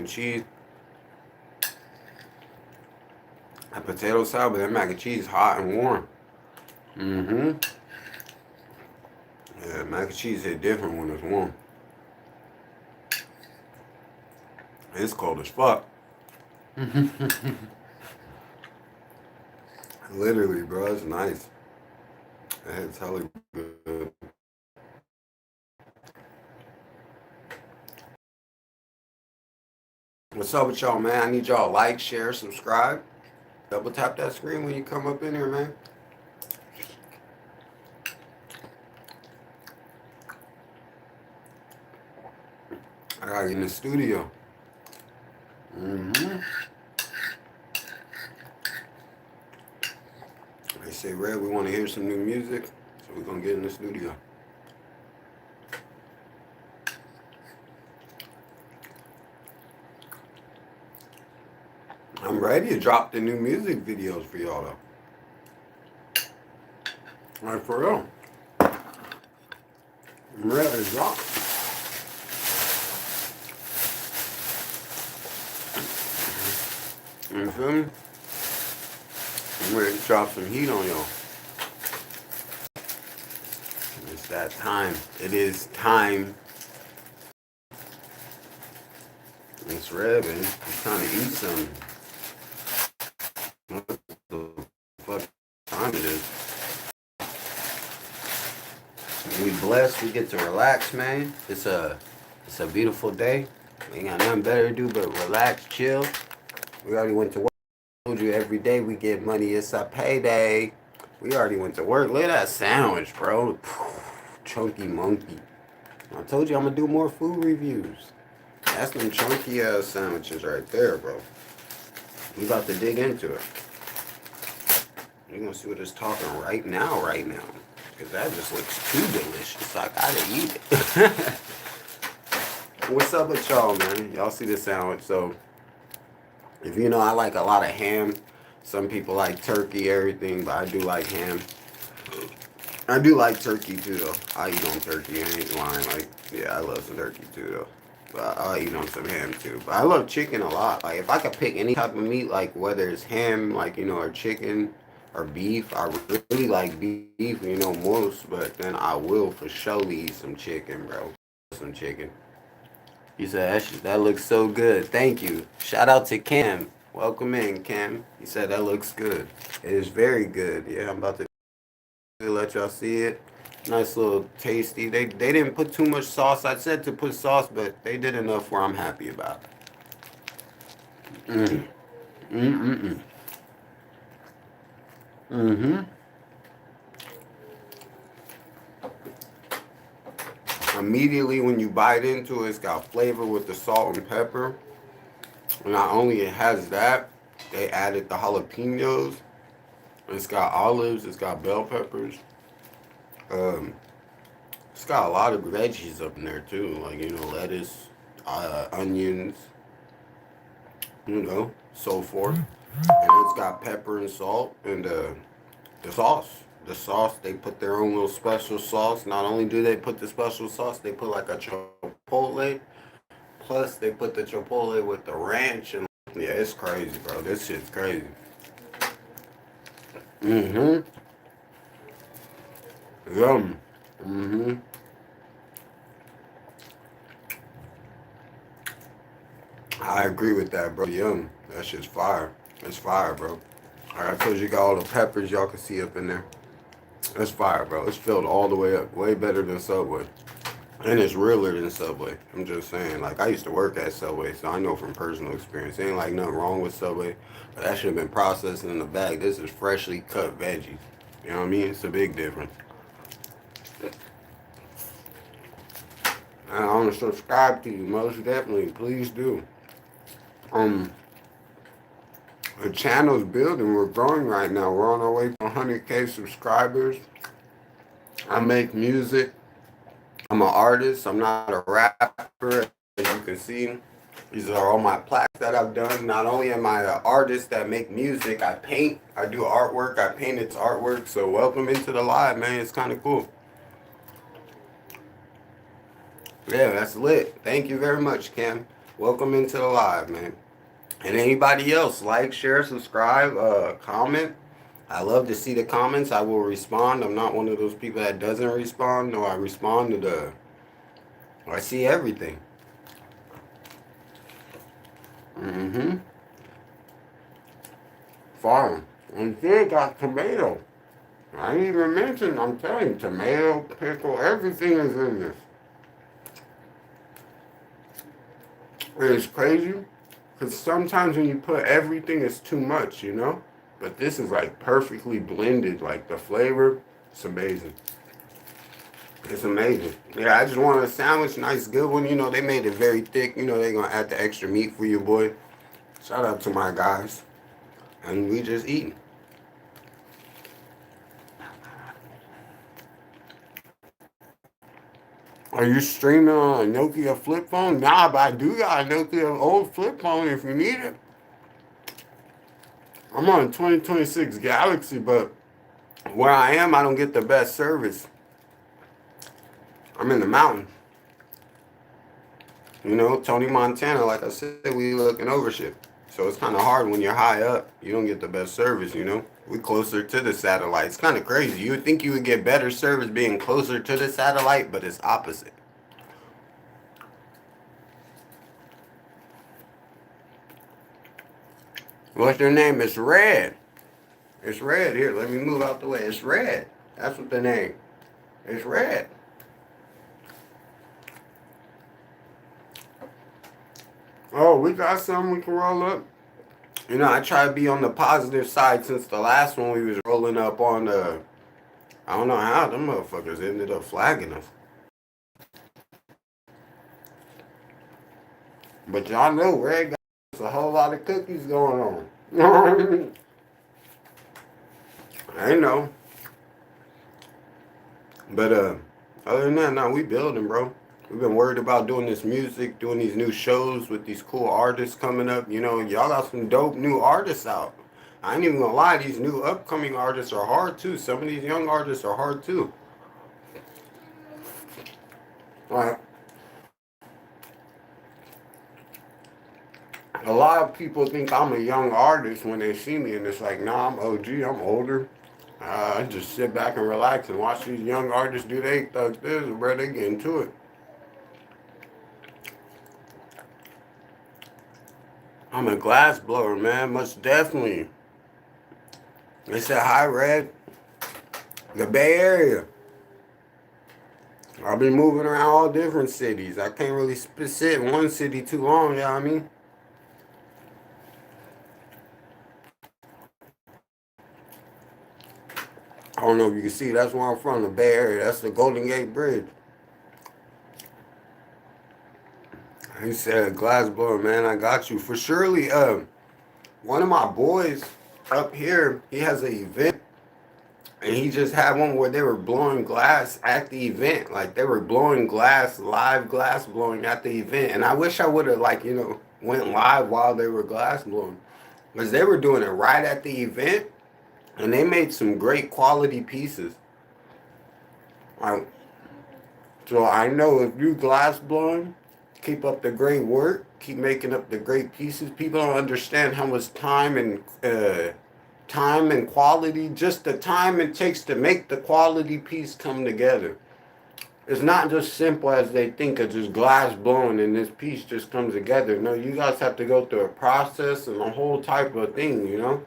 and cheese. A potato salad, but that mac and cheese is hot and warm. Mm-hmm. Yeah, mac and cheese hit different when it's warm. It's cold as fuck. Literally, bro, it's nice. It's hella good. What's up with y'all, man? I need y'all to like, share, subscribe. Double tap that screen when you come up in here, man. I gotta get in the studio. Mm-hmm. They say, Red, we want to hear some new music, so we're gonna get in the studio. I'm ready to drop the new music videos for y'all, though. Like, for real. I'm ready to drop. You feel me? I'm ready to drop some heat on y'all. It's that time. It is time. It's red, man. I'm trying to eat something. What the fuck time it is? We blessed. We get to relax, man. It's a beautiful day. We ain't got nothing better to do but relax, chill. We already went to work. I told you every day we get money. It's a payday. We already went to work. Look at that sandwich, bro. Chunky monkey. I told you I'm gonna do more food reviews. That's them chunky ass sandwiches right there, bro. We about to dig into it. You're gonna see what it's talking right now. Because that just looks too delicious. I gotta eat it. What's up with y'all, man? Y'all see the sandwich. So, if you know, I like a lot of ham. Some people like turkey, everything, but I do like ham. I do like turkey too, though. I eat on turkey. I ain't lying. Like, yeah, I love some turkey too, though. But I'll eat on some ham too. But I love chicken a lot. Like, if I could pick any type of meat, like whether it's ham, like, you know, or chicken or beef, I really like beef, you know, most. But then I will for sure eat some chicken, bro. Some chicken. He said, that looks so good. Thank you. Shout out to Cam. Welcome in, Cam. He said, that looks good. It is very good. Yeah, I'm about to let y'all see it. Nice little tasty. They didn't put too much sauce. I said to put sauce, but they did enough where I'm happy about it. Immediately when you bite into it, it's got flavor with the salt and pepper. Not only it has that, they added the jalapenos. It's got olives. It's got bell peppers. It's got a lot of veggies up in there too, like, you know, lettuce, onions, you know, so forth. And it's got pepper and salt and the sauce. The sauce, they put their own little special sauce. Not only do they put the special sauce, they put like a chipotle. Plus, they put the chipotle with the ranch and yeah, it's crazy, bro. This shit's crazy. Yum. I agree with that, bro. Yum. That shit's fire. It's fire, bro. Like I told you, got all the peppers y'all can see up in there. It's fire, bro. It's filled all the way up. Way better than Subway. And it's realer than Subway. I'm just saying. Like, I used to work at Subway, so I know from personal experience. Ain't like nothing wrong with Subway. But that should have been processed in the bag. This is freshly cut veggies. You know what I mean? It's a big difference. And I want to subscribe to you, most definitely. Please do. The channel's building. We're growing right now. We're on our way to 100K subscribers. I make music. I'm an artist. I'm not a rapper, as you can see. These are all my plaques that I've done. Not only am I an artist that make music, I paint. I do artwork. I paint its artwork. So welcome into the live, man. It's kind of cool. Yeah, that's lit. Thank you very much, Cam. Welcome into the live, man. And anybody else, like, share, subscribe, comment. I love to see the comments. I will respond. I'm not one of those people that doesn't respond. No, I respond to I see everything. Mm-hmm. Farm. And still got tomato. I didn't even mention, I'm telling you, tomato, pickle, everything is in this. It's crazy. Because sometimes when you put everything, it's too much, you know? But this is like perfectly blended. Like the flavor, it's amazing. It's amazing. Yeah, I just wanted a sandwich, nice, good one. You know, they made it very thick. You know, they're going to add the extra meat for you, boy. Shout out to my guys. And we just eating. Are you streaming on a Nokia flip phone? Nah, but I do got a Nokia old flip phone if you need it. I'm on a 2026 Galaxy, but where I am, I don't get the best service. I'm in the mountain. You know, Tony Montana, like I said, we looking over shit. So it's kind of hard when you're high up. You don't get the best service, you know? We closer to the satellite. It's kind of crazy. You would think you would get better service being closer to the satellite, but it's opposite. What's your name? It's Red. It's Red. Here, let me move out the way. It's Red. That's what the name. It's Red. Oh, we got something we can roll up. You know, I try to be on the positive side since the last one we was rolling up on the. I don't know how them motherfuckers ended up flagging us. But y'all know Red got a whole lot of cookies going on. I know. But other than that, nah, we building, bro. We've been worried about doing this music, doing these new shows with these cool artists coming up. You know, y'all got some dope new artists out. I ain't even gonna lie, these new upcoming artists are hard too. Some of these young artists are hard too. Like, a lot of people think I'm a young artist when they see me, and it's like, nah, I'm OG, I'm older. I just sit back and relax and watch these young artists do they thug this, bro. They get into it. I'm a glass blower, man. Most definitely. They said hi, Red. The Bay Area. I've been moving around all different cities. I can't really sit in one city too long, you know what I mean? I don't know if you can see, that's where I'm from, the Bay Area. That's the Golden Gate Bridge. He said, glass blower, man, I got you. For surely, one of my boys up here, he has an event. And he just had one where they were blowing glass at the event. Like, they were blowing glass, live glass blowing at the event. And I wish I would have, like, you know, went live while they were glass blowing. Because they were doing it right at the event. And they made some great quality pieces. Like, so I know if you glass blowing, keep up the great work, keep making up the great pieces. People don't understand how much time and quality, just the time it takes to make the quality piece come together. It's not just simple as they think of just glass blowing and this piece just comes together. No, you guys have to go through a process and a whole type of thing, you know?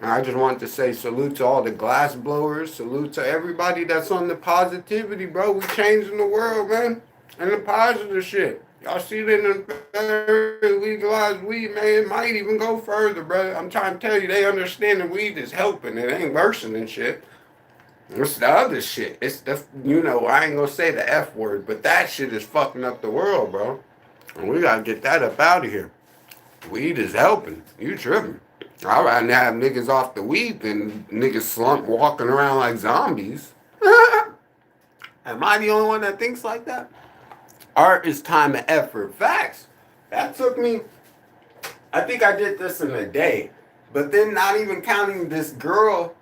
I just want to say salute to all the glass blowers. Salute to everybody that's on the positivity, bro. We changing the world, man. And the positive shit. Y'all see it in the legalized weed, man. It might even go further, bro. I'm trying to tell you, they understand the weed is helping. It ain't worsening shit. It's the other shit. It's the, you know, I ain't gonna say the F word, but that shit is fucking up the world, bro. And we gotta get that up out of here. Weed is helping. You tripping. I'd rather have niggas off the weed than niggas slump walking around like zombies. Am I the only one that thinks like that? Art is time and effort. Facts. That took me, I think I did this in a day. But then not even counting this girl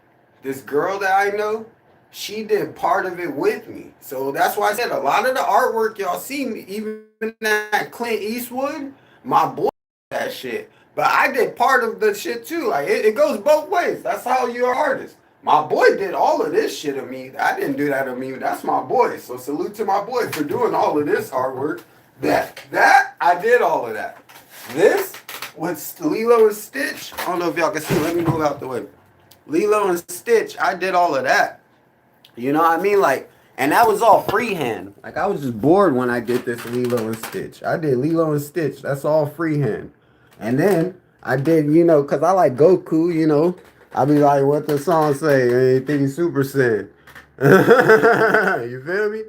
that I know, she did part of it with me. So that's why I said a lot of the artwork y'all see, even that Clint Eastwood, My boy did that shit. But I did part of the shit too. Like it goes both ways. That's how you're an artist. My boy did all of this shit of me. I didn't do that of me. That's my boy. So salute to my boy for doing all of this hard work. That I did all of that. This with Lilo and Stitch. I don't know if y'all can see. Let me move out the way. Lilo and Stitch. I did all of that. You know what I mean? Like, and that was all freehand. Like, I was just bored when I did this Lilo and Stitch. I did Lilo and Stitch. That's all freehand. And then I did, you know, because I like Goku, you know. I be like, what the song say? Anything Super Saiyan. You feel me?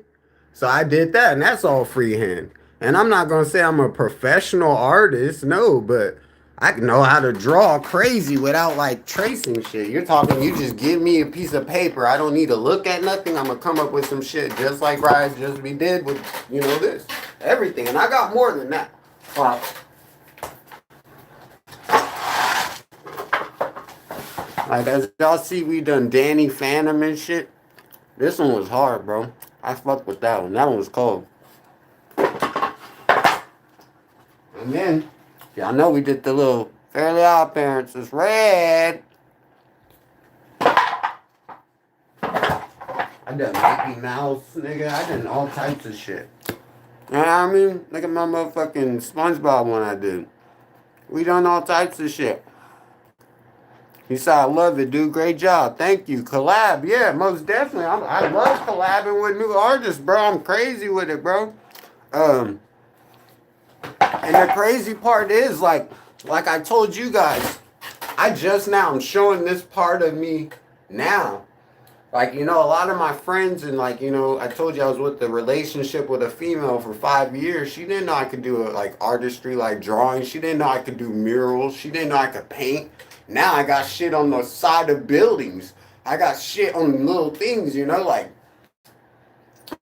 So I did that, and that's all freehand. And I'm not going to say I'm a professional artist, no, but I know how to draw crazy without like tracing shit. You're talking, you just give me a piece of paper. I don't need to look at nothing. I'm gonna come up with some shit just like Rise just we did with, you know, this. Everything. And I got more than that. Like as y'all see, we done Danny Phantom and shit. This one was hard, bro. I fucked with that one. That one was cold. And then y'all know we did the little Fairly Odd Parents. It's red. I done Mickey Mouse, nigga. I done all types of shit. You know what I mean? Look at my motherfucking SpongeBob one I did. We done all types of shit. He said, I love it, dude. Great job. Thank you. Collab. Yeah, most definitely. I love collabing with new artists, bro. I'm crazy with it, bro. And the crazy part is, like I told you guys, I'm showing this part of me now. Like, you know, a lot of my friends and, like, you know, I told you I was with a relationship with a female for 5 years. She didn't know I could do, like, artistry, like drawing. She didn't know I could do murals. She didn't know I could paint. Now I got shit on the side of buildings. I got shit on little things, you know, like.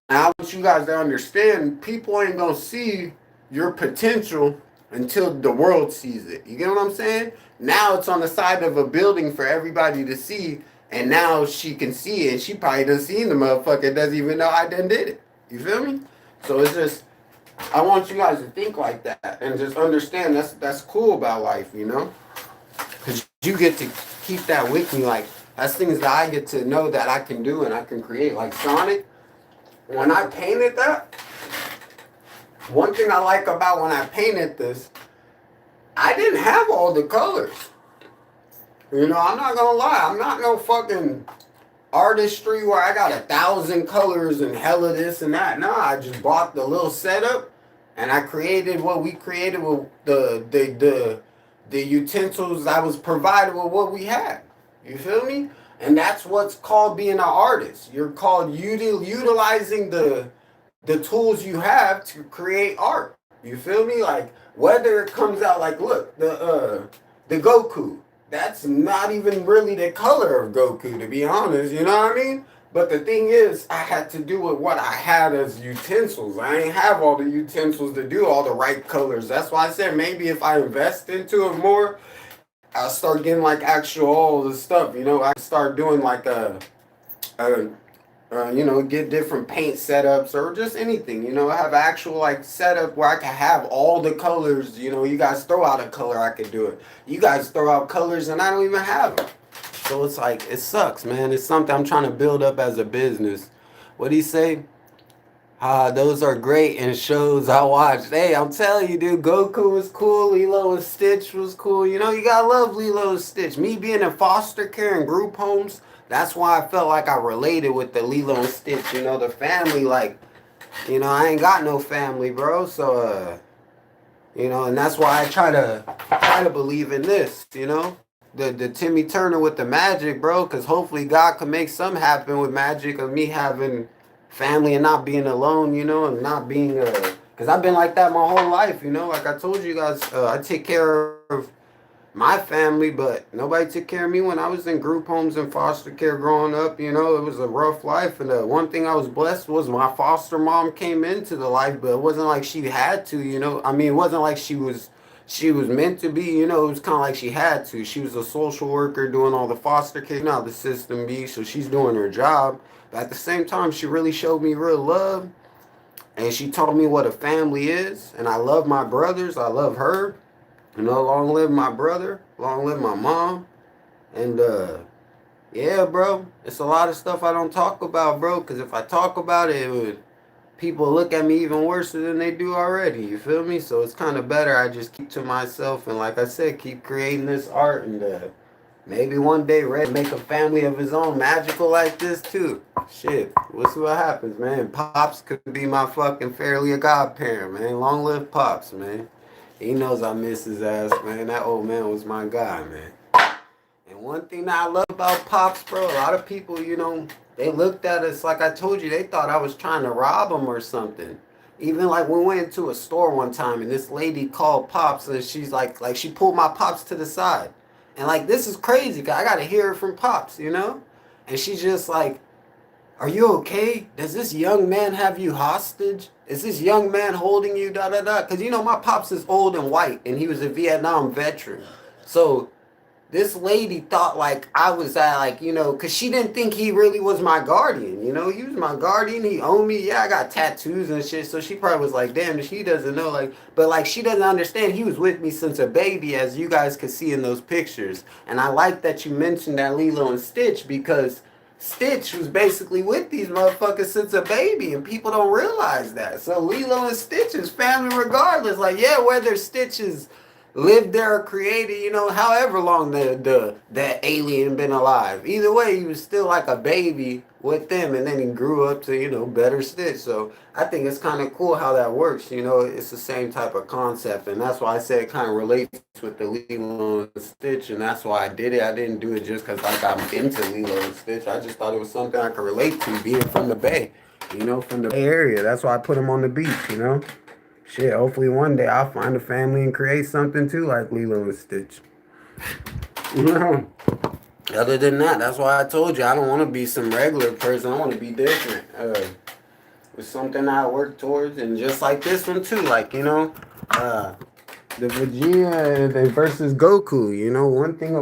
I want you guys to understand, people ain't gonna see your potential until the world sees it. You get what I'm saying? Now it's on the side of a building for everybody to see, and now she can see it. She probably done seen the motherfucker, doesn't even know I done did it. You feel me? So it's just, I want you guys to think like that and just understand that's cool about life, you know? Because you get to keep that with me. Like, that's things that I get to know that I can do and I can create. Like Sonic, when I painted that, one thing I like about when I painted this, I didn't have all the colors. You know, I'm not gonna lie. I'm not no fucking artistry where I got 1,000 colors and hella this and that. Nah, I just bought the little setup and I created what we created with the utensils I was provided with what we had. You feel me? And that's what's called being an artist. You're called utilizing the tools you have to create art. You feel me? Like, whether it comes out like, look, the Goku. That's not even really the color of Goku, to be honest. You know what I mean? But the thing is, I had to do with what I had as utensils. I ain't have all the utensils to do all the right colors. That's why I said maybe if I invest into it more, I'll start getting like actual all the stuff. You know, I start doing like you know, get different paint setups or just anything, you know, have actual like setup where I can have all the colors. You know, you guys throw out a color, I could do it. You guys throw out colors and I don't even have them. So it's like, it sucks, man. It's something I'm trying to build up as a business. What'd he say? Those are great in shows I watched. Hey, I'm telling you, dude, Goku was cool. Lilo and Stitch was cool. You know, you gotta love Lilo and Stitch. Me being in foster care and group homes, that's why I felt like I related with the Lilo and Stitch. You know, the family, like, you know, I ain't got no family, bro. So, you know, and that's why I try to believe in this, you know. The Timmy Turner with the magic, bro, because hopefully God can make something happen with magic of me having family and not being alone, you know, and not being because I've been like that my whole life, you know. Like I told you guys, I take care of my family, but nobody took care of me when I was in group homes and foster care growing up. You know, it was a rough life, and one thing I was blessed was my foster mom came into the life, but it wasn't like she had to, you know. I mean, it wasn't like she was meant to be, you know. It was kind of like she had to. She was a social worker doing all the foster care, you know how the system be, so she's doing her job. But at the same time, she really showed me real love. And she told me what a family is. And I love my brothers. I love her. You know, long live my brother. Long live my mom. And yeah, bro, it's a lot of stuff I don't talk about, bro. Because if I talk about it, it would people look at me even worse than they do already. You feel me? So it's kind of better I just keep to myself and, like I said, keep creating this art and maybe one day Red make a family of his own, magical like this too. Shit, we'll see what happens, man. Pops could be my fucking fairly a godparent, man. Long live Pops, man. He knows I miss his ass, man. That old man was my guy, man. And one thing that I love about Pops, bro, a lot of people, you know, they looked at us, like I told you, they thought I was trying to rob them or something. Even like we went into a store one time and this lady called Pops and she's like she pulled my Pops to the side. And like, this is crazy, cause I gotta hear it from Pops, you know? And she's just like, are you okay? Does this young man have you hostage? Is this young man holding you, da da da? Cause you know, my Pops is old and white and he was a Vietnam veteran. So this lady thought like I was at like, you know, because she didn't think he really was my guardian. You know, he was my guardian. He owned me. Yeah, I got tattoos and shit. So she probably was like, damn, she doesn't know. Like, but like, she doesn't understand. He was with me since a baby, as you guys could see in those pictures. And I like that you mentioned that Lilo and Stitch because Stitch was basically with these motherfuckers since a baby, and people don't realize that. So Lilo and Stitch is family regardless. Like, yeah, whether Stitch is lived there or created, you know, however long that alien been alive. Either way, he was still like a baby with them, and then he grew up to, you know, better Stitch. So I think it's kind of cool how that works. You know, it's the same type of concept, and that's why I said it kind of relates with the Lilo and Stitch, and that's why I did it. I didn't do it just because like I'm into Lilo and Stitch. I just thought it was something I could relate to, being from the Bay. You know, from the Bay Area. That's why I put him on the beach. You know. Shit, hopefully one day I'll find a family and create something too like Lilo and Stitch. You know? Other than that, that's why I told you I don't want to be some regular person. I want to be different. It's something I work towards, and just like this one too. Like, you know, the Vegeta versus Goku. You know, one thing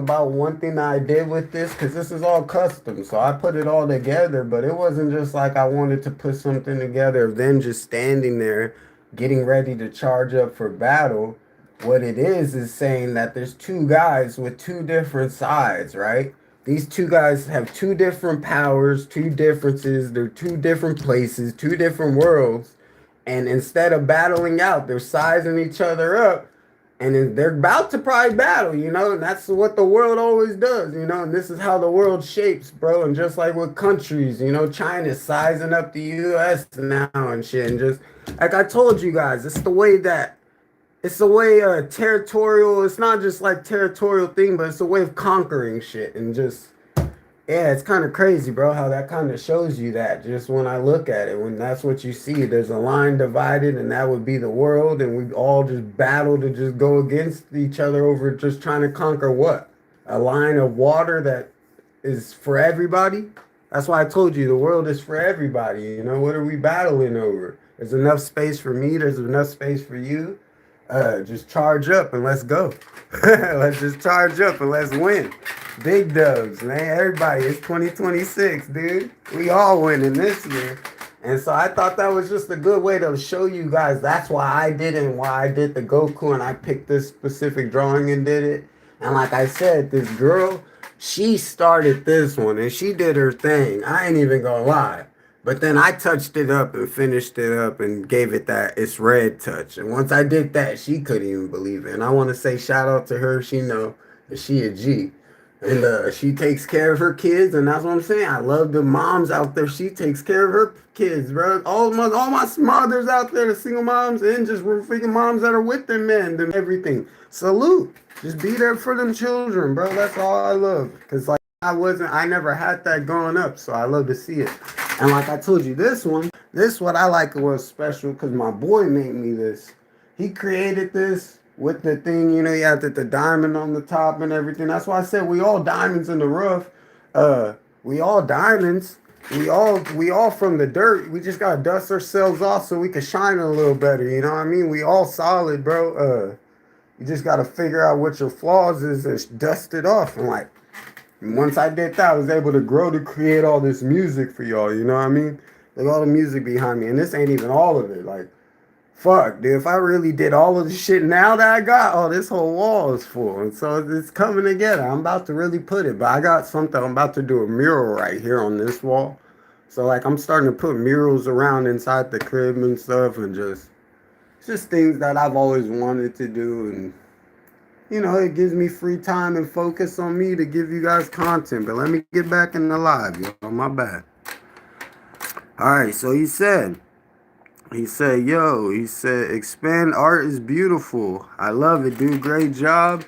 that I did with this, because this is all custom, so I put it all together, but it wasn't just like I wanted to put something together of them just standing there getting ready to charge up for battle. What it is saying that there's two guys with two different sides, right? These two guys have two different powers, two differences, they're two different places, two different worlds. And instead of battling out, they're sizing each other up. And they're about to probably battle, you know, and that's what the world always does, you know, and this is how the world shapes, bro. And just like with countries, you know, China's sizing up the US now and shit. And just like I told you guys, it's the way territorial, it's not just like territorial thing, but it's a way of conquering shit. And just, yeah, it's kind of crazy, bro, how that kind of shows you that just when I look at it, when that's what you see, there's a line divided and that would be the world, and we all just battle to just go against each other over just trying to conquer what? A line of water that is for everybody? That's why I told you the world is for everybody, you know? What are we battling over? There's enough space for me, there's enough space for you. Just charge up and let's go. Let's just charge up and let's win. Big dubs, man. Everybody, it's 2026, dude. We all winning this year. And so I thought that was just a good way to show you guys that's why I did it and why I did the Goku, and I picked this specific drawing and did it. And like I said, this girl, she started this one and she did her thing. I ain't even gonna lie. But then I touched it up and finished it up and gave it that it's red touch. And once I did that, she couldn't even believe it. And I want to say shout out to her. She know that she a G. And she takes care of her kids. And that's what I'm saying. I love the moms out there. She takes care of her kids, bro. All my mothers out there, the single moms and just freaking moms that are with their men, them everything. Salute. Just be there for them children, bro. That's all I love. Because like I never had that growing up. So I love to see it. And like I told you, this what I like was special because my boy made me this. He created this with the thing, you know, you have the diamond on the top and everything. That's why I said we all diamonds in the rough. We all diamonds. We all from the dirt. We just gotta dust ourselves off so we can shine a little better. You know what I mean? We all solid, bro. You just gotta figure out what your flaws is and dust it off. And like, once I did that, I was able to grow to create all this music for y'all, you know what I mean? Look at all the music behind me, and this ain't even all of it. Like, fuck, dude, if I really did all of the shit now that I got, oh, this whole wall is full. And so it's coming together. I'm about to really put it, but I got something. I'm about to do a mural right here on this wall. So, like, I'm starting to put murals around inside the crib and stuff, and just things that I've always wanted to do. And, you know, it gives me free time and focus on me to give you guys content. But let me get back in the live, yo. My bad. All right, so he said, expand art is beautiful. I love it, dude. Great job.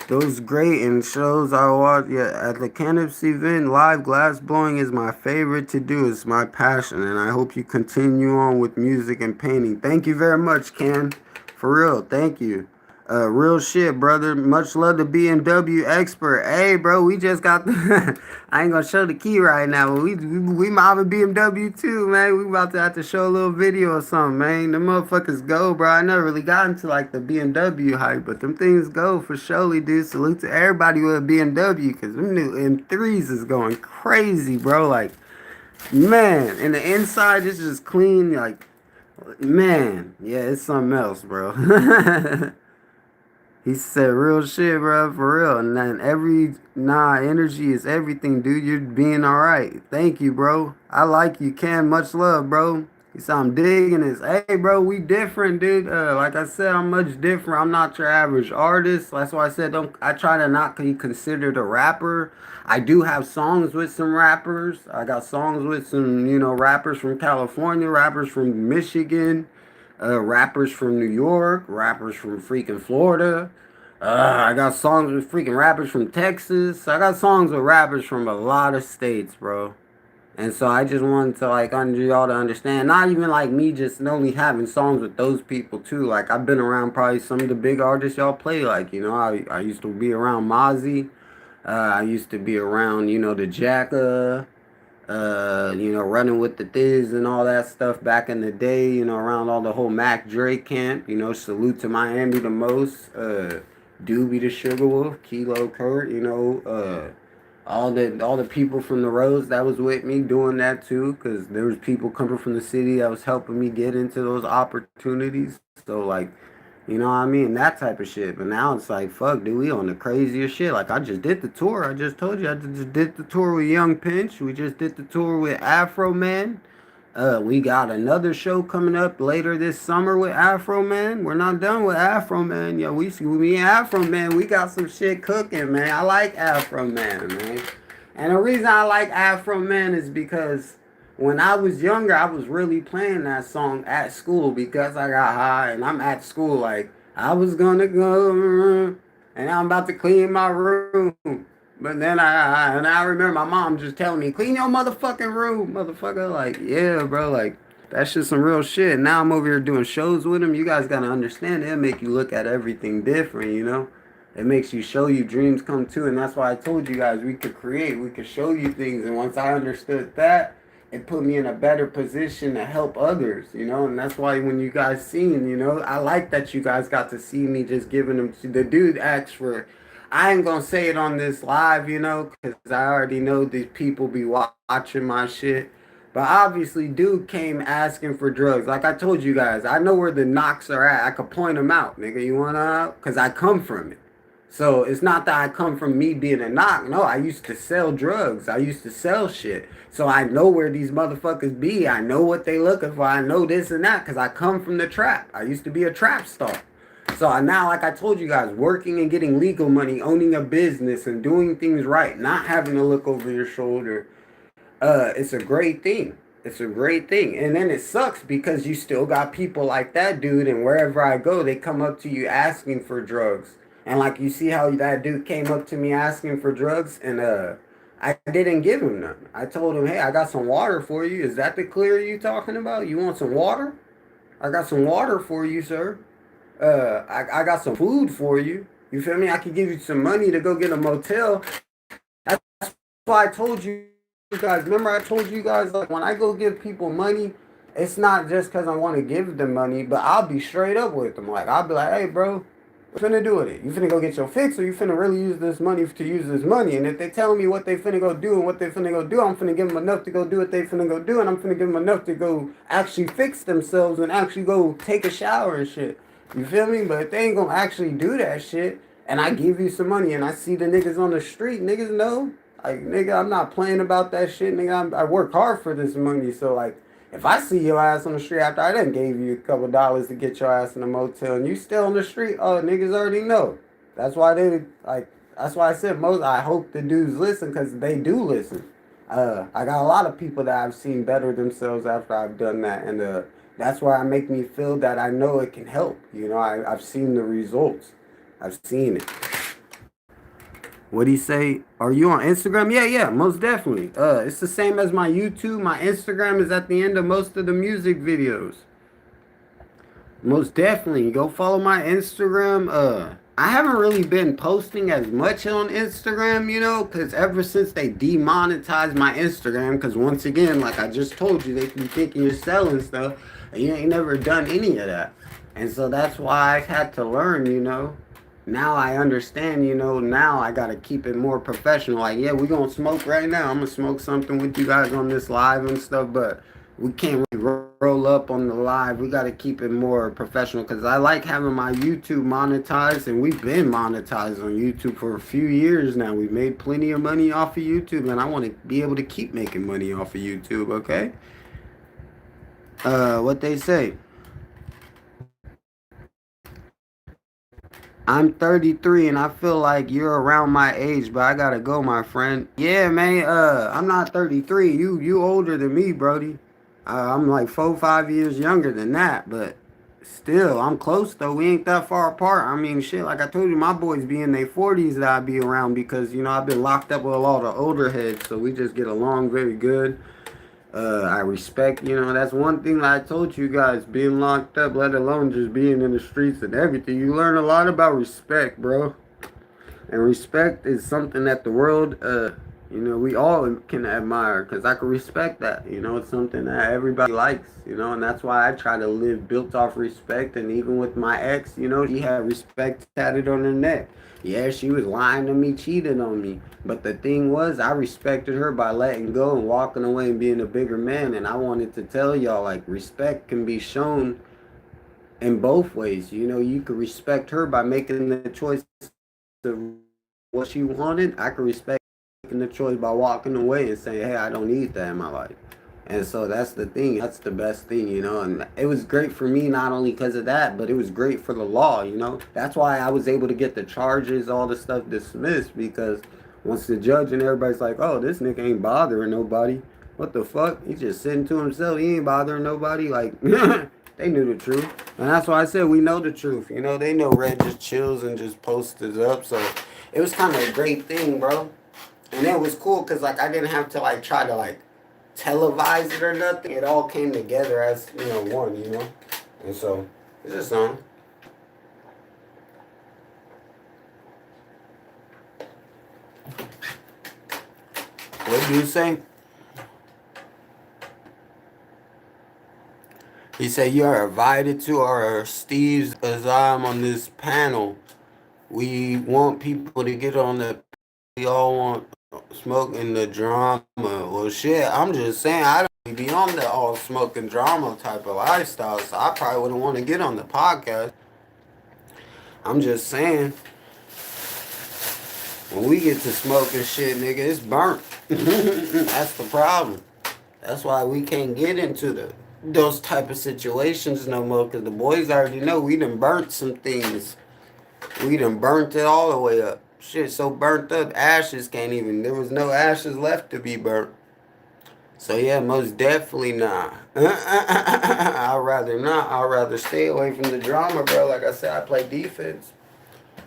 Those great and shows I watch. Yeah, at the cannabis event, live glass blowing is my favorite to do. It's my passion, and I hope you continue on with music and painting. Thank you very much, Ken. For real, thank you. Real shit, brother. Much love to BMW expert. Hey, bro, we just got the. I ain't gonna show the key right now, but we might have a BMW too, man. We about to have to show a little video or something, man. The motherfuckers go, bro. I never really got into like the BMW hype, but them things go for surely, dude. Salute to everybody with a BMW, cause them new M3s is going crazy, bro. Like, man, and the inside is just clean, like, man, yeah, it's something else, bro. He said, real shit, bro, for real. And then energy is everything, dude. You're being all right. Thank you, bro. I like you, Ken. Much love, bro. He said, I'm digging this. Hey, bro, we different, dude. Like I said, I'm much different. I'm not your average artist. That's why I said, I try to not be considered a rapper. I do have songs with some rappers. I got songs with some, rappers from California, rappers from Michigan. Rappers from New York, rappers from freaking Florida. I got songs with freaking rappers from Texas. I got songs with rappers from a lot of states, bro. And so I just wanted to like under y'all to understand, not even like me just only having songs with those people too. Like I've been around probably some of the big artists y'all play. Like I used to be around Mozzie. I used to be around the Jacka. Running with the Thiz and all that stuff back in the day, around all the whole Mac Dre camp, salute to Miami the most, Doobie the Sugar Wolf, Kilo Kurt, all the people from the roads that was with me doing that too, because there was people coming from the city that was helping me get into those opportunities. So like, you know what I mean? That type of shit. But now it's like, fuck, dude, we on the craziest shit. Like, I just did the tour. I just told you, I just did the tour with Young Pinch. We just did the tour with Afro Man. We got another show coming up later this summer with Afro Man. We're not done with Afro Man. Yo, me and Afro Man, we got some shit cooking, man. I like Afro Man, man. And the reason I like Afro Man is because when I was younger, I was really playing that song at school because I got high and I'm at school like, I was gonna go and I'm about to clean my room. But then I remember my mom just telling me, clean your motherfucking room, motherfucker. Like, yeah, bro, like, that's just some real shit. Now I'm over here doing shows with him. You guys gotta understand, it'll make you look at everything different. It makes you show you dreams come true. And that's why I told you guys we could create, we could show you things. And once I understood that, it put me in a better position to help others, and that's why when you guys seen, I like that you guys got to see me just giving them to the dude asked for, I ain't gonna say it on this live, because I already know these people be watching my shit, but obviously dude came asking for drugs. Like I told you guys, I know where the knocks are at. I could point them out, nigga. You wanna out? Because I come from it. So it's not that I come from me being a knock. No, I used to sell drugs. I used to sell shit. So I know where these motherfuckers be. I know what they looking for. I know this and that because I come from the trap. I used to be a trap star. So now, like I told you guys, working and getting legal money, owning a business and doing things right, not having to look over your shoulder, it's a great thing. It's a great thing. And then it sucks because you still got people like that dude, and wherever I go, they come up to you asking for drugs. And like you see how that dude came up to me asking for drugs, and I didn't give him none. I told him, hey, I got some water for you. Is that the clear you talking about? You want some water? I got some water for you, sir. I got some food for you. You feel me? I could give you some money to go get a motel. That's why I told you guys. Remember I told you guys, like, when I go give people money, it's not just because I want to give them money, but I'll be straight up with them. Like, I'll be like, hey, bro, finna do with it? You finna go get your fix, or you finna really use this money to use this money? And if they telling me what they finna go do and what they finna go do, I'm finna give them enough to go do what they finna go do, and I'm finna give them enough to go actually fix themselves and actually go take a shower and shit. You feel me? But if they ain't gonna actually do that shit, and I give you some money and I see the niggas on the street, niggas know. Like, nigga, I'm not playing about that shit, nigga. I work hard for this money, so like, if I see your ass on the street after I done gave you a couple dollars to get your ass in a motel and you still on the street, oh, niggas already know. That's why they, like, that's why I said I hope the dudes listen, because they do listen. I got a lot of people that I've seen better themselves after I've done that, and that's why it make me feel that I know it can help. You know, I've seen the results. I've seen it. What'd he say? Are you on Instagram? Yeah, yeah, most definitely. It's the same as my YouTube. My Instagram is at the end of most of the music videos. Most definitely. Go follow my Instagram. I haven't really been posting as much on Instagram, you know, because ever since they demonetized my Instagram, because once again, like I just told you, they be thinking you're selling stuff, and you ain't never done any of that. And so that's why I had to learn, you know. Now I understand, you know, now I gotta keep it more professional. Like, yeah, we gonna smoke right now. I'm gonna smoke something with you guys on this live and stuff, but we can't really roll up on the live. We gotta keep it more professional, because I like having my YouTube monetized, and we've been monetized on YouTube for a few years now. We've made plenty of money off of YouTube, and I want to be able to keep making money off of YouTube, okay? What they say? I'm 33 and I feel like you're around my age, but I gotta go, my friend. Yeah, man. I'm not 33. You older than me, Brody. I'm like 4, 5 years younger than that, but still, I'm close though. We ain't that far apart. I mean, shit. Like I told you, my boys be in their 40s that I be around, because you know I've been locked up with a lot of older heads, so we just get along very good. I respect, you know, that's one thing that I told you guys, being locked up, let alone just being in the streets and everything. You learn a lot about respect, bro. And respect is something that the world, you know, we all can admire, because I can respect that. You know, it's something that everybody likes, you know, and that's why I try to live built off respect. And even with my ex, you know, she had respect tatted on her neck. Yeah, she was lying to me, cheating on me. But the thing was, I respected her by letting go and walking away and being a bigger man. And I wanted to tell y'all, like, respect can be shown in both ways. You know, you could respect her by making the choice of what she wanted. I could respect making the choice by walking away and saying, hey, I don't need that in my life. And so that's the thing. That's the best thing, you know. And it was great for me, not only because of that, but it was great for the law, you know. That's why I was able to get the charges, all the stuff dismissed, because once the judge and everybody's like, oh, this nigga ain't bothering nobody. What the fuck? He's just sitting to himself. He ain't bothering nobody. Like, they knew the truth. And that's why I said we know the truth. You know, they know Red just chills and just posts it up. So it was kind of a great thing, bro. And it was cool because, like, I didn't have to, like, try to, like, televise it or nothing. It all came together as, you know, one, you know. And so it's a song. What do you say? He said you are invited to our Steve's Azam on this panel. We want people to get on the. We all want smoking the drama. Well, shit, I'm just saying I don't be on the all smoking drama type of lifestyle, so I probably wouldn't want to get on the podcast. I'm just saying, when we get to smoking shit, nigga, it's burnt. That's the problem. That's why we can't get into those type of situations no more, because the boys already know we done burnt some things. We done burnt it all the way up. Shit so burnt up, ashes can't even, there was no ashes left to be burnt. So yeah, most definitely not. I'd rather not. I'd rather stay away from the drama, bro. Like I said, I play defense.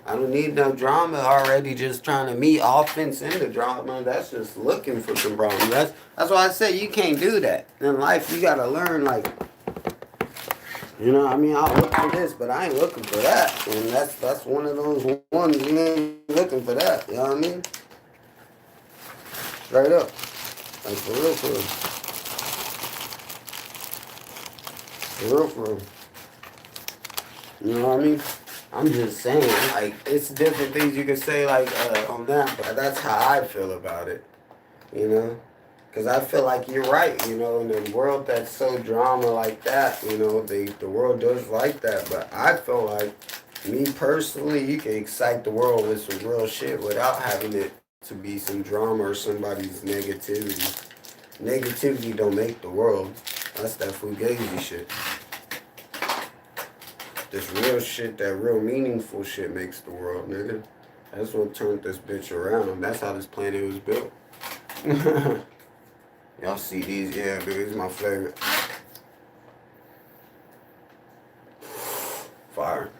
I don't need no drama. Already just trying to meet offense in the drama. That's just looking for some problems. That's why I said you can't do that. In life, you gotta learn, like, you know, I mean, I'll look for this, but I ain't looking for that. And that's one of those ones you ain't looking for that. You know what I mean? Straight up. Like, for real, for real. For real, for real. You know what I mean? I'm just saying, like, it's different things you can say, like, on that, but that's how I feel about it, you know? Because I feel like you're right, you know, in a world that's so drama like that, you know, the world does like that, but I feel like, me personally, you can excite the world with some real shit without having it to be some drama or somebody's negativity. Negativity don't make the world. That's that fugazi shit. This real shit, that real meaningful shit makes the world, nigga. That's what turned this bitch around. That's how this planet was built. Y'all see these? Yeah, dude, these is my favorite. Fire.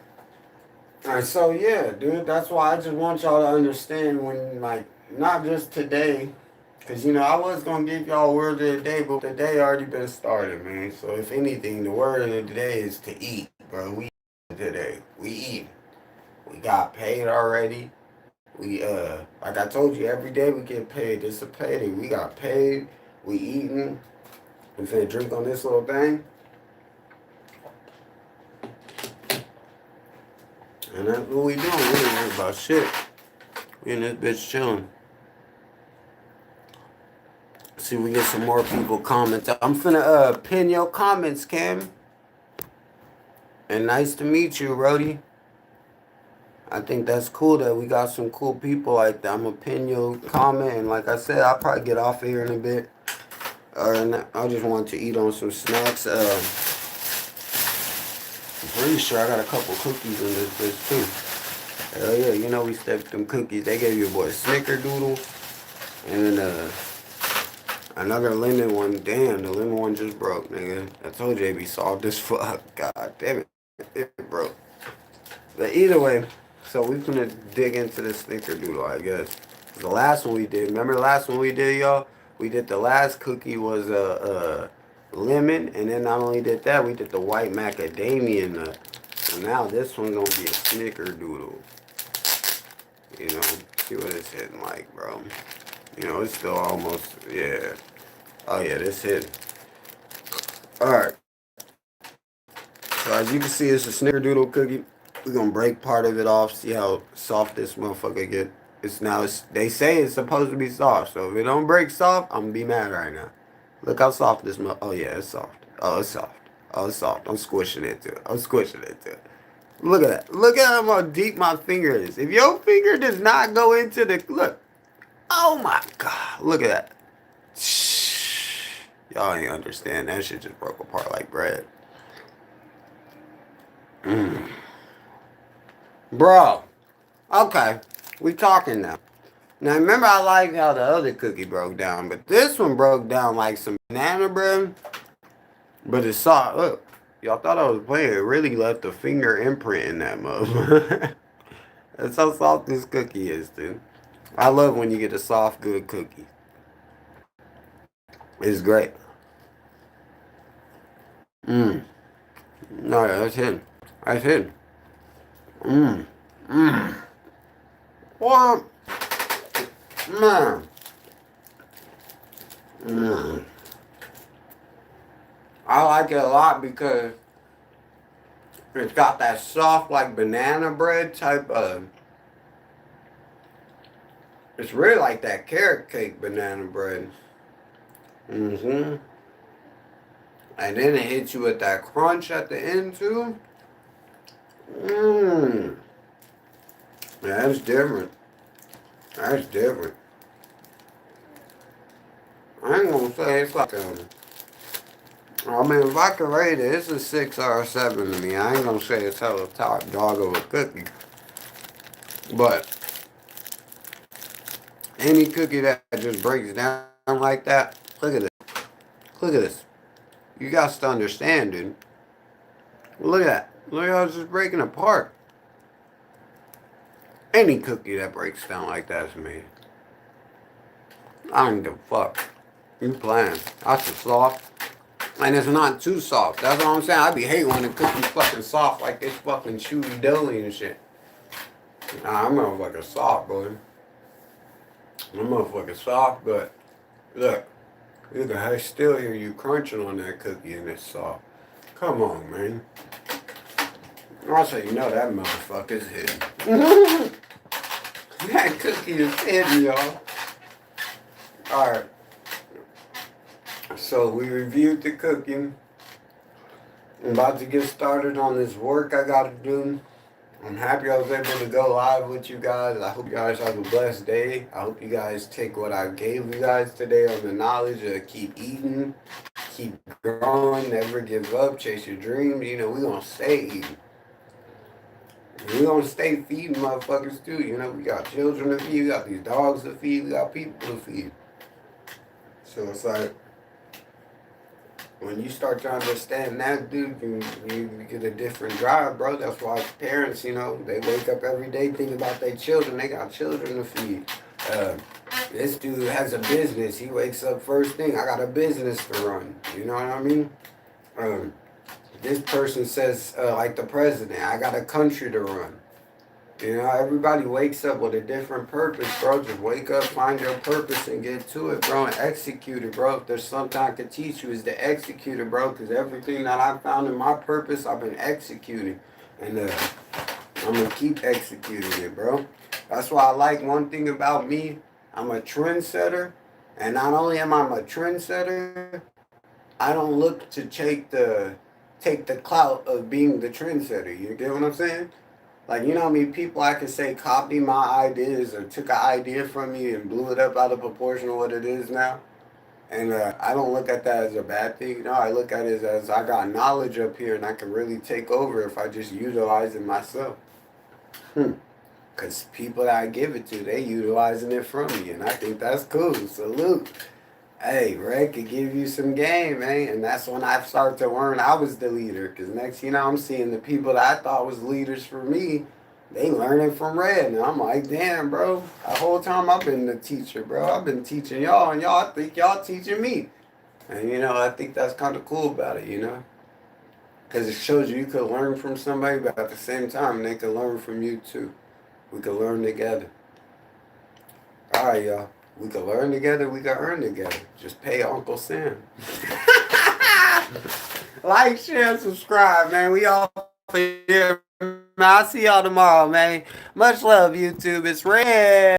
Alright, so yeah, dude, that's why I just want y'all to understand when, like, not just today, because, you know, I was going to give y'all a word of the day, but the day already been started, man. So if anything, the word of the day is to eat, bro. We eat today. We eat. We got paid already. We, like I told you, every day we get paid. It's a payday. We got paid. We eating. We finna drink on this little thing. And that's what we doing. We ain't worried about shit. We in this bitch chilling. See if we get some more people comment. I'm finna pin your comments, Cam. And nice to meet you, Rody. I think that's cool that we got some cool people like that. I'm gonna pin your comment, and like I said, I'll probably get off of here in a bit. I just want to eat on some snacks. I'm pretty sure I got a couple cookies in this bitch too. Hell yeah, you know we stepped them cookies. They gave you a boy a snickerdoodle and another lemon one. Damn, the lemon one just broke, nigga. I told you it'd be soft as fuck. God damn it, it broke. But either way, so we gonna dig into the snickerdoodle, I guess. The last one we did, remember the last one we did, y'all? We did the last cookie was a lemon, and then not only did that, we did the white macadamia nut. So now this one's gonna be a snickerdoodle. You know, see what it's hitting like, bro. You know, it's still almost, yeah. Oh yeah, this hit. Alright. So as you can see, it's a snickerdoodle cookie. We're gonna break part of it off, see how soft this motherfucker get. They say it's supposed to be soft, so if it don't break soft, I'm gonna be mad right now. Look how soft this oh yeah, it's soft. Oh, it's soft. Oh, it's soft. I'm squishing it too. I'm squishing it too. Look at that. Look at how deep my finger is. If your finger does not go into the, look. Oh my God. Look at that. Shh. Y'all ain't understand. That shit just broke apart like bread. Bro. Okay. We talking now. Now remember I liked how the other cookie broke down, but this one broke down like some banana bread. But it's soft. Look. Y'all thought I was playing. It really left a finger imprint in that motherfucker. That's how soft this cookie is, dude. I love when you get a soft, good cookie. It's great. Mmm. No, that's it. That's it. Mmm. Mmm. What? Man. Mmm. I like it a lot because it's got that soft, like banana bread type of. It's really like that carrot cake banana bread. Mm-hmm. And then it hits you with that crunch at the end too. Mmm. Yeah, that's different. That's different. I ain't gonna say it's like a. I mean, if I could rate it, it's a 6 or a 7 to me. I ain't gonna say it's hella top dog of a cookie. But any cookie that just breaks down like that, look at this. Look at this. You got to understand, dude. Look at that. Look how it's just breaking apart. Any cookie that breaks down like that's me. I don't give a fuck. You playing. That's a soft. And it's not too soft. That's what I'm saying. I be hating when the cookie's fucking soft like this fucking chewy doughy and shit. Nah, I'm motherfucking soft, boy. I'm motherfucking soft, but look. Look, I still hear you crunching on that cookie and it's soft. Come on, man. Also, you know that motherfucker's hidden. That cookie is hidden, y'all. Alright. So we reviewed the cooking. I'm about to get started on this work I gotta do. I'm happy I was able to go live with you guys. I hope you guys have a blessed day. I hope you guys take what I gave you guys today on the knowledge of keep eating, keep growing, never give up, chase your dreams. You know, we gonna stay eating. We gonna stay feeding motherfuckers too. You know, we got children to feed, we got these dogs to feed, we got people to feed. So it's like, when you start to understand that, dude, you get a different drive, bro. That's why parents, you know, they wake up every day thinking about their children. They got children to feed. This dude has a business. He wakes up first thing, I got a business to run. You know what I mean? This person says, like the president, I got a country to run. You know, everybody wakes up with a different purpose, bro. Just wake up, find your purpose, and get to it, bro, and execute it, bro. If there's something I could teach you, is to execute it, bro, because everything that I found in my purpose, I've been executing. And I'm going to keep executing it, bro. That's why I like one thing about me. I'm a trendsetter. And not only am I a trendsetter, I don't look to take the clout of being the trendsetter. You get what I'm saying? Like, you know how many people I could say copy my ideas or took an idea from me and blew it up out of proportion of what it is now? And I don't look at that as a bad thing. No, I look at it as I got knowledge up here and I can really take over if I just utilize it myself. Because people that I give it to, they utilizing it from me. And I think that's cool. Salute. Hey, Ray could give you some game, man. And that's when I started to learn I was the leader. Because next, you know, I'm seeing the people that I thought was leaders for me, they learning from Red. And I'm like, damn, bro. The whole time I've been the teacher, bro. I've been teaching y'all, and y'all think y'all teaching me. And, you know, I think that's kind of cool about it, you know. Because it shows you could learn from somebody, but at the same time, they could learn from you, too. We could learn together. All right, y'all. We can learn together, we can earn together. Just pay Uncle Sam. Like, share, subscribe, man. We all here. I'll see y'all tomorrow, man. Much love, YouTube. It's Red.